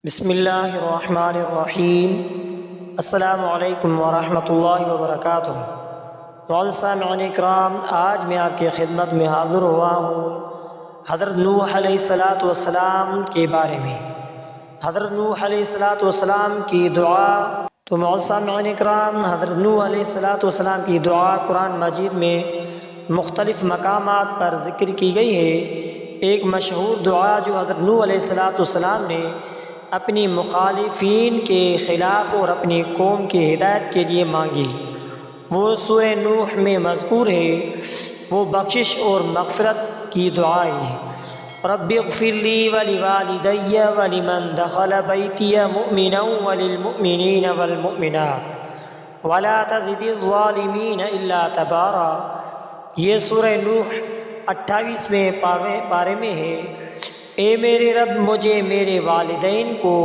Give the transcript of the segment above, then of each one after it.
بسم اللہ الرحمن الرحیم۔ السلام علیکم ورحمۃ اللہ وبرکاتہ۔ معزز سامعین اکرام، آج میں آپ کی خدمت میں حاضر ہوا ہوں حضرت نوح علیہ السلام کے بارے میں۔ حضرت نوح علیہ السلام کی دعا۔ تو معزز سامعین اکرام، حضرت نوح علیہ السلام کی دعا قرآن مجید میں مختلف مقامات پر ذکر کی گئی ہے۔ ایک مشہور دعا جو حضرت نوح علیہ السلام نے اپنی مخالفین کے خلاف اور اپنی قوم کی ہدایت کے لیے مانگی، وہ سورہ نوح میں مذکور ہے۔ وہ بخشش اور مغفرت کی دعا ہے۔ رب اغفر لی ولوالدی ولمن دخل بیتی مؤمنا وللمؤمنین والمؤمنات ولا تزد الظالمین الا تبارا۔ یہ سورہ نوح 28ویں پارے میں ہے۔ اے میرے رب، مجھے میرے والدین کو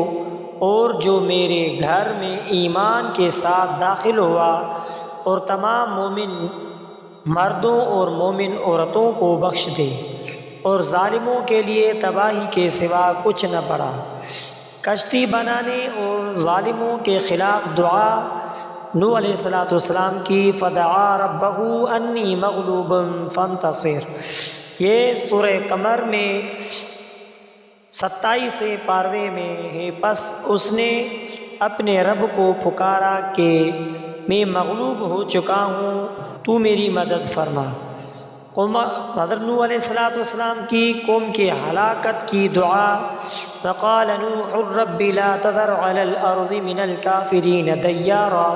اور جو میرے گھر میں ایمان کے ساتھ داخل ہوا اور تمام مومن مردوں اور مومن عورتوں کو بخش دے، اور ظالموں کے لیے تباہی کے سوا کچھ نہ پڑا۔ کشتی بنانے اور ظالموں کے خلاف دعا نوح علیہ السلام کی۔ فدعا ربہ انی مغلوب فانتصر۔ یہ سورہ قمر میں 27 پاروے میں ہے۔ پس اس نے اپنے رب کو پکارا کہ میں مغلوب ہو چکا ہوں، تو میری مدد فرما۔ حضرت نوح علیہ السلام کی قوم کی ہلاکت کی دعا۔ وقال نوح رب لا تذر علی الارض من الکافرین دیارا۔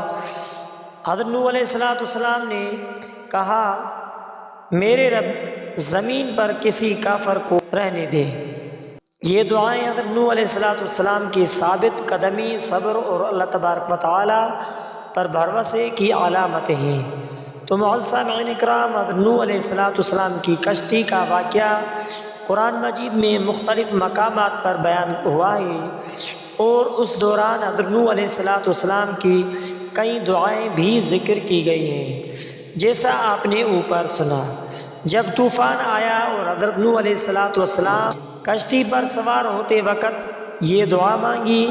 حضرت نوح علیہ السلام نے کہا، میرے رب زمین پر کسی کافر کو رہنے دے۔ یہ دعائیں حضرت نوح علیہ السلام کی ثابت قدمی، صبر اور اللہ تبارک و تعالی پر بھروسے کی علامتیں ہیں۔ تو معزز سامعین اکرام، حضرت نوح علیہ السلام کی کشتی کا واقعہ قرآن مجید میں مختلف مقامات پر بیان ہوا ہے، اور اس دوران حضرت نوح علیہ السلام کی کئی دعائیں بھی ذکر کی گئی ہیں، جیسا آپ نے اوپر سنا۔ جب طوفان آیا اور حضرت نوح علیہ السلام کشتی پر سوار ہوتے وقت یہ دعا مانگی،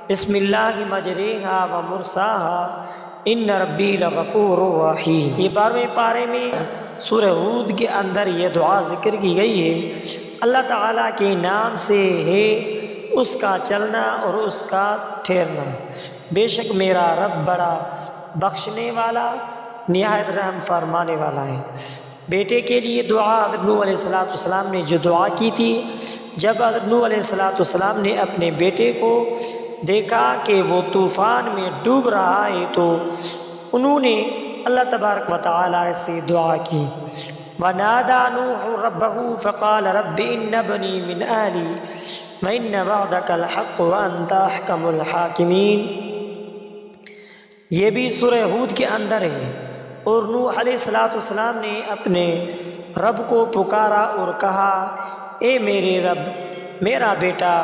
بسم اللہ مجریہا و مرساہا ان ربی لغفور رحیم۔ یہ 12ویں پارے میں سورہ ہود کے اندر یہ دعا ذکر کی گئی ہے۔ اللہ تعالیٰ کے نام سے ہے اس کا چلنا اور اس کا ٹھہرنا، بے شک میرا رب بڑا بخشنے والا نہایت رحم فرمانے والا ہے۔ بیٹے کے لیے دعا۔ حضرت نوح علیہ السلام نے جو دعا کی تھی، جب حضرت نوح علیہ السلام نے اپنے بیٹے کو دیکھا کہ وہ طوفان میں ڈوب رہا ہے، تو انہوں نے اللہ تبارک و تعالی سے دعا کی۔ وَنَادَى نُوحٌ رَبَّهُ فَقَالَ رَبِّ إِنَّ ابْنِي مِنْ أَهْلِي وَإِنَّ وَعْدَكَ الْحَقُّ وَأَنْتَ أَحْكَمُ الْحَاكِمِينَ۔ یہ بھی سورہ ہود کے اندر ہے۔ اور نوح علیہ السلام نے اپنے رب کو پکارا اور کہا، اے میرے رب، میرا بیٹا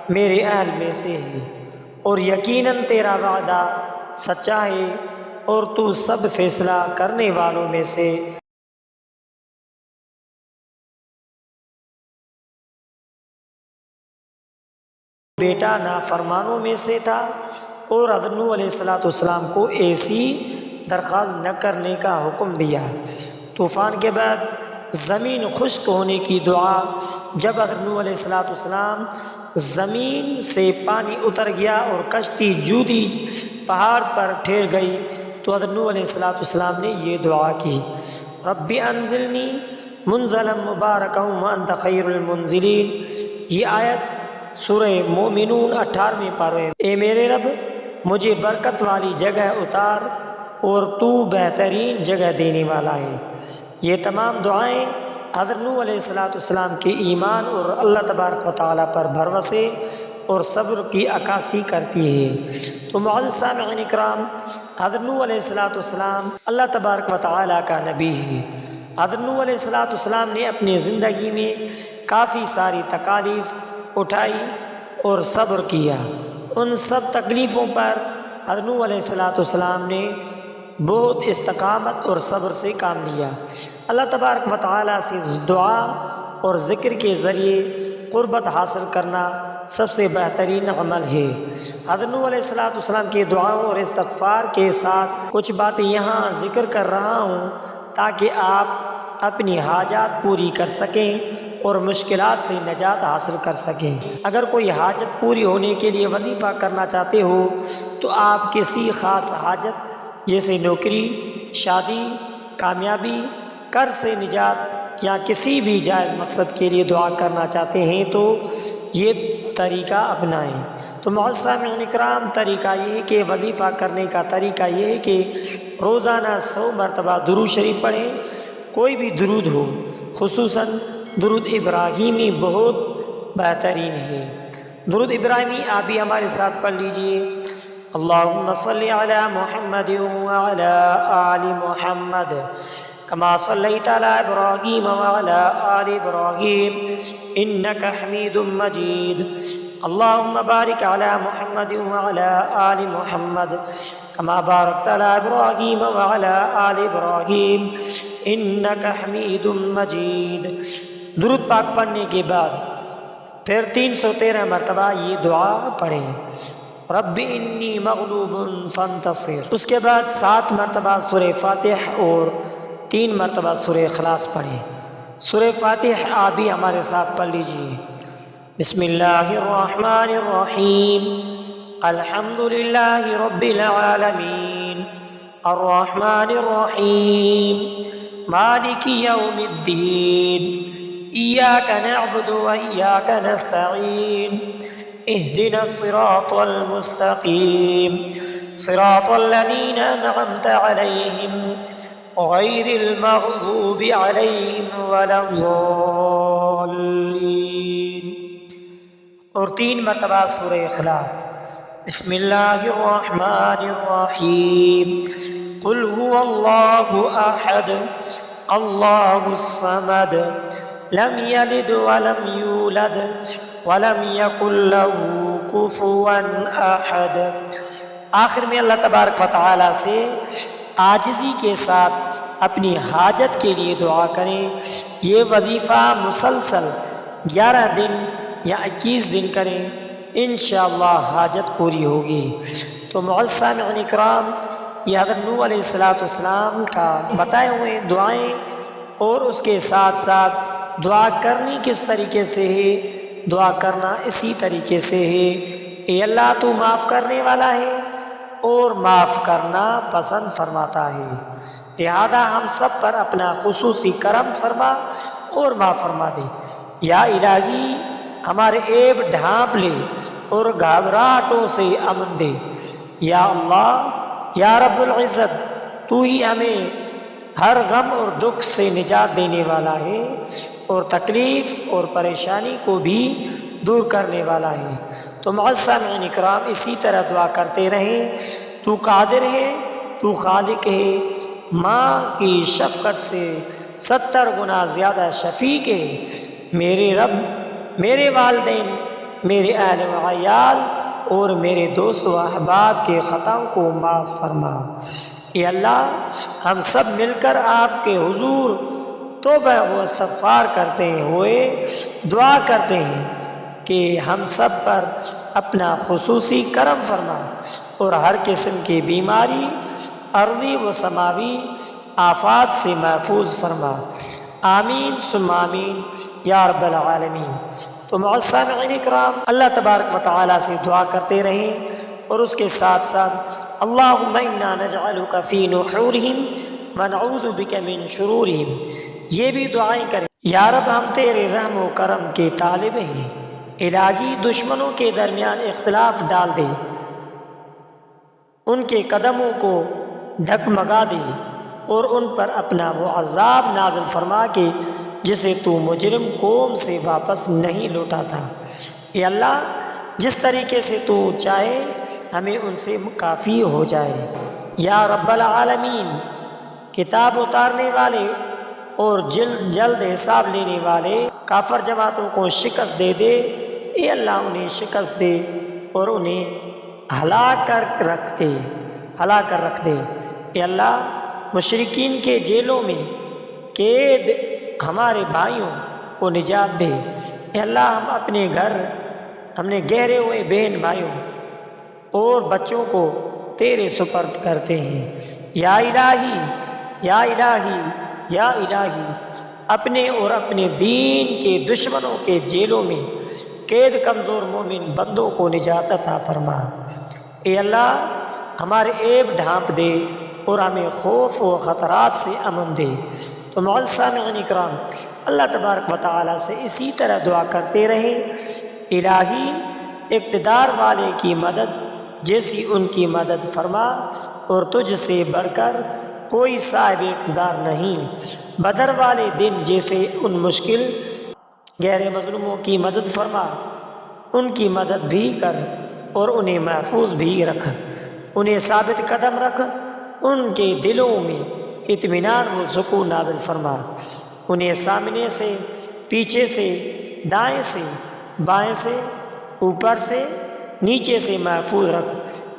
میرے اہل میں سے ہے، اور یقیناً تیرا وعدہ سچا ہے، اور تو سب فیصلہ کرنے والوں میں سے بیٹا نافرمانوں میں سے تھا۔ اور حضرت نوح علیہ السلام کو ایسی درخواست نہ کرنے کا حکم دیا۔ طوفان کے بعد زمین خشک ہونے کی دعا۔ جب حضرت نوح علیہ السلام زمین سے پانی اتر گیا اور کشتی جودی پہاڑ پر ٹھہر گئی، تو حضرت نوح علیہ السلام نے یہ دعا کی، رب انزلنی منزلا مبارکا وانت خیر المنزلین۔ یہ آیت سورہ مومنون 18ویں پارے۔ اے میرے رب، مجھے برکت والی جگہ اتار، اور تو بہترین جگہ دینے والا ہے۔ یہ تمام دعائیں حضرت نوح علیہ السلام کے ایمان اور اللہ تبارک و تعالیٰ پر بھروسے اور صبر کی عکاسی کرتی ہے۔ تو معزز سامعین اکرام، حضرت نوح علیہ السلام اللہ تبارک و تعالیٰ کا نبی ہے۔ حضرت نوح علیہ السلام نے اپنی زندگی میں کافی ساری تکالیف اٹھائی اور صبر کیا۔ ان سب تکلیفوں پر حضرت نوح علیہ السلام نے بہت استقامت اور صبر سے کام لیا۔ اللہ تبارک و تعالیٰ سے دعا اور ذکر کے ذریعے قربت حاصل کرنا سب سے بہترین عمل ہے۔ حضرت نوح علیہ السلام کی دعاؤں اور استغفار کے ساتھ کچھ باتیں یہاں ذکر کر رہا ہوں تاکہ آپ اپنی حاجات پوری کر سکیں اور مشکلات سے نجات حاصل کر سکیں۔ اگر کوئی حاجت پوری ہونے کے لیے وظیفہ کرنا چاہتے ہو تو آپ کسی خاص حاجت جیسے نوکری، شادی، کامیابی، قرض سے نجات یا کسی بھی جائز مقصد کے لیے دعا کرنا چاہتے ہیں تو یہ طریقہ اپنائیں۔ تو معزز سامعین کرام، طریقہ یہ ہے کہ وظیفہ کرنے کا طریقہ یہ ہے کہ روزانہ 100 مرتبہ درود شریف پڑھیں، کوئی بھی درود ہو، خصوصاً درود ابراہیمی بہت بہترین ہے۔ درود ابراہیمی آپ بھی ہمارے ساتھ پڑھ لیجئے۔ اللہم صلی علی محمد وعلی آل محمد کما صلیت علی ابراہیم وعلی آل ابراہیم انک حمید مجید۔ اللہم بارک علی محمد وعلی آل محمد کما بارکت علی ابراہیم وعلی آل ابراہیم انک حمید مجید۔ درود پاک پڑھنے کے بعد پھر 313 مرتبہ یہ دعا پڑھیں، رب انی مغلوب فانتصر۔ اس کے بعد 7 مرتبہ سورہ فاتح اور 3 مرتبہ سورہ اخلاص پڑھیں۔ سورہ فاتح آپ بھی ہمارے ساتھ پڑھ لیجئے۔ بسم اللہ الرحمن الرحیم، الحمد للہ رب العالمین، الرحمن الرحیم، مالک یوم الدین، ایاک نعبد و ایاک نستعین، اہدنا الصراط المستقیم، صراط الذین انعمت علیہم غیر المغضوب علیہم ولا الضالین۔ اور 3 مرتبہ سورہ اخلاص۔ بسم اللہ الرحمن الرحیم، قل هو اللہ احد اللہ الصمد لم یلد ولم یولد ولم یکن له کفوا احد۔ آخر میں اللہ تبارک و تعالیٰ سے عاجزی کے ساتھ اپنی حاجت کے لیے دعا کریں۔ یہ وظیفہ مسلسل 11 دن یا 21 دن کریں، انشاءاللہ حاجت پوری ہوگی۔ تو معزز سامعین کرام، یہ حضرت نوح علیہ السلام کا بتائے ہوئے دعائیں اور اس کے ساتھ ساتھ دعا کرنی کس طریقے سے ہے، دعا کرنا اسی طریقے سے ہے۔ اے اللہ تو معاف کرنے والا ہے اور معاف کرنا پسند فرماتا ہے، لہذا ہم سب پر اپنا خصوصی کرم فرما اور معاف فرما دے۔ یا الہی ہمارے عیب ڈھانپ لے اور گھبراہٹوں سے امن دے۔ یا اللہ، یا رب العزت، تو ہی ہمیں ہر غم اور دکھ سے نجات دینے والا ہے اور تکلیف اور پریشانی کو بھی دور کرنے والا ہے۔ تو معزز سامعین اکرام، اسی طرح دعا کرتے رہیں۔ تو قادر ہے، تو خالق ہے، ماں کی شفقت سے 70 گنا زیادہ شفیق ہے۔ میرے رب، میرے والدین، میرے اہل و عیال اور میرے دوست و احباب کے خطاؤں کو معاف فرما۔ اے اللہ، ہم سب مل کر آپ کے حضور توبہ و استغفار کرتے ہوئے دعا کرتے ہیں کہ ہم سب پر اپنا خصوصی کرم فرما اور ہر قسم کی بیماری، ارضی و سماوی آفات سے محفوظ فرما۔ آمین ثم آمین یا رب العالمین۔ تو معزز سامعین اکرام، اللہ تبارک و تعالیٰ سے دعا کرتے رہیں اور اس کے ساتھ ساتھ اللہم انا نجعلک فی نحورہم ونعوذ بک من شرورہم، یہ بھی دعائیں کریں۔ یا رب، ہم تیرے رحم و کرم کے طالب ہیں، الہی دشمنوں کے درمیان اختلاف ڈال دے، ان کے قدموں کو ڈگمگا دے اور ان پر اپنا وہ عذاب نازل فرما کے جسے تو مجرم قوم سے واپس نہیں لوٹا تھا۔ اے اللہ، جس طریقے سے تو چاہے ہمیں ان سے کافی ہو جائے۔ یا رب العالمین، کتاب اتارنے والے اور جلد حساب لینے والے کافر جماعتوں کو شکست دے دے۔ اے اللہ، انہیں شکست دے اور انہیں ہلاک کر رکھ دے۔ اے اللہ، مشرکین کے جیلوں میں قید ہمارے بھائیوں کو نجات دے۔ اے اللہ، ہم اپنے گھر، ہم نے گہرے ہوئے بہن بھائیوں اور بچوں کو تیرے سپرد کرتے ہیں۔ یا الہی یا الہی یا الہی، اپنے اور اپنے دین کے دشمنوں کے جیلوں میں قید کمزور مومن بندوں کو نجات عطا فرما۔ اے اللہ، ہمارے عیب ڈھانپ دے اور ہمیں خوف و خطرات سے امن دے۔ تو معزز سامعین اکرام، اللہ تبارک و تعالیٰ سے اسی طرح دعا کرتے رہے، الہی اقتدار والے کی مدد جیسی ان کی مدد فرما، اور تجھ سے بڑھ کر کوئی صاحب اقتدار نہیں۔ بدر والے دن جیسے ان مشکل غیر مظلوموں کی مدد فرما، ان کی مدد بھی کر اور انہیں محفوظ بھی رکھ، انہیں ثابت قدم رکھ، ان کے دلوں میں اطمینان و سکون نازل فرما، انہیں سامنے سے، پیچھے سے، دائیں سے، بائیں سے، اوپر سے، نیچے سے محفوظ رکھ۔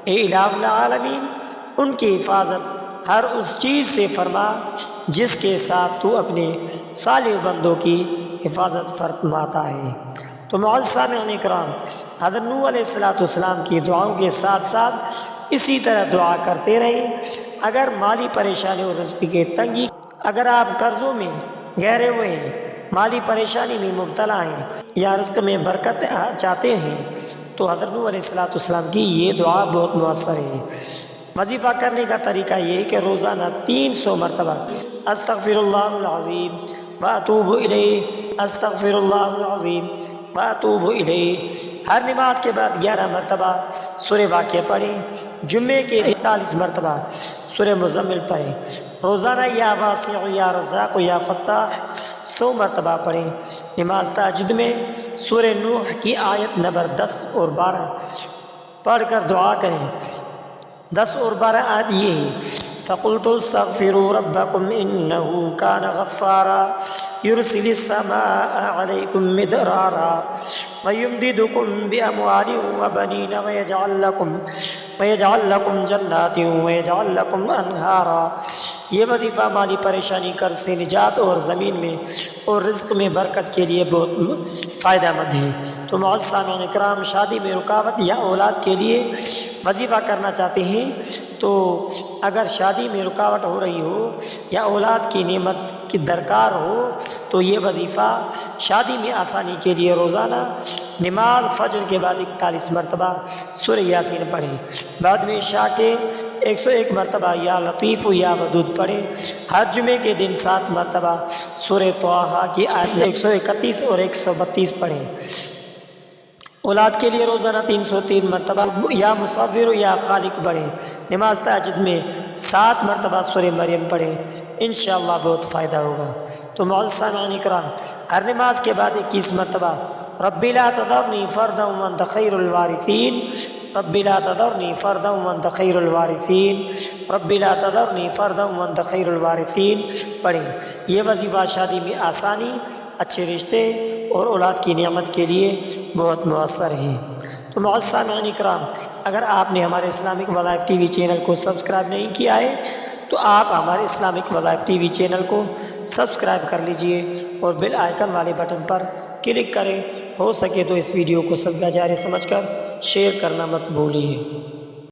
اے الہ العالمین، ان کی حفاظت ہر اس چیز سے فرما جس کے ساتھ تو اپنے صالح بندوں کی حفاظت فرماتا ہے۔ تو معزز سامعین اکرام، حضرت نوح علیہ السلام کی دعاؤں کے ساتھ ساتھ اسی طرح دعا کرتے رہے۔ اگر مالی پریشانی اور رزق کی تنگی، اگر آپ قرضوں میں گہرے ہوئے ہیں، مالی پریشانی میں مبتلا ہیں، یا رزق میں برکت چاہتے ہیں، تو حضرت نوح علیہ السلام کی یہ دعا بہت مؤثر ہے۔ وظیفہ کرنے کا طریقہ یہ ہے کہ روزانہ 300 مرتبہ استغفر اللہ العظیم واتوب الیہ، استغفر اللہ العظیم واتوب الیہ۔ ہر نماز کے بعد 11 مرتبہ سورہ واقعہ پڑھیں، جمعے کے 41 مرتبہ سورہ مزمل پڑھیں، روزانہ یا واسع یا رزاق یا فتاح 100 مرتبہ پڑھیں۔ نماز تہجد میں سورہ نوح کی آیت نمبر 10 اور 12 پڑھ کر دعا کریں۔ 10 اور 12 آیت یہ ہے، فَقُلْتُ اسْتَغْفِرُوا رَبَّكُمْ إِنَّهُ كَانَ غَفَّارًا يُرْسِلِ السَّمَاءَ عَلَيْكُمْ مِدْرَارًا وَيُمْدِدْكُمْ بِأَمْوَالٍ وَبَنِينَ وَيَجْعَلْ لَكُمْ جَنَّاتٍ وَيَجْعَلْ لَكُمْ أَنْهَارًا۔ یہ وظیفہ مالی پریشانی، قرض سے نجات اور زمین میں اور رزق میں برکت کے لیے بہت فائدہ مند ہے۔ تو معزز سامعین اکرام، شادی میں رکاوٹ یا اولاد کے لیے وظیفہ کرنا چاہتے ہیں، تو اگر شادی میں رکاوٹ ہو رہی ہو یا اولاد کی نعمت کی درکار ہو، تو یہ وظیفہ شادی میں آسانی کے لیے روزانہ نماز فجر کے بعد 41 مرتبہ سورہ یاسین پڑھیں، بعد میں عشاء کے 101 مرتبہ یا لطیف یا ودود پڑھیں، ہر جمعے کے دن 7 مرتبہ سورہ طٰہٰ کی آیت 131 اور 132 پڑھیں۔ اولاد کے لیے روزانہ 303 مرتبہ یا مصور یا خالق پڑھیں۔ نماز تہجد میں 7 مرتبہ سورہ مریم پڑھیں، انشاءاللہ بہت فائدہ ہوگا۔ تو معزز سامعین اکرام، ہر نماز کے بعد 21 مرتبہ رب لا تذرنی فردا وانت خیر الوارثین، رب لا تذرنی فردا وانت خیر الوارثین، رب لا تذرنی فردا وانت خیر الوارثین پڑھیں۔ یہ وظیفہ شادی میں آسانی، اچھے رشتے اور اولاد کی نعمت کے لیے بہت مؤثر ہے۔ تو معزز سامعین اکرام، اگر آپ نے ہمارے اسلامک وظائف ٹی وی چینل کو سبسکرائب نہیں کیا ہے، تو آپ ہمارے اسلامک وظائف ٹی وی چینل کو سبسکرائب کر لیجئے اور بیل آئیکن والے بٹن پر کلک کریں۔ ہو سکے تو اس ویڈیو کو صدقہ جاریہ سمجھ کر شیئر کرنا مت بھولیے۔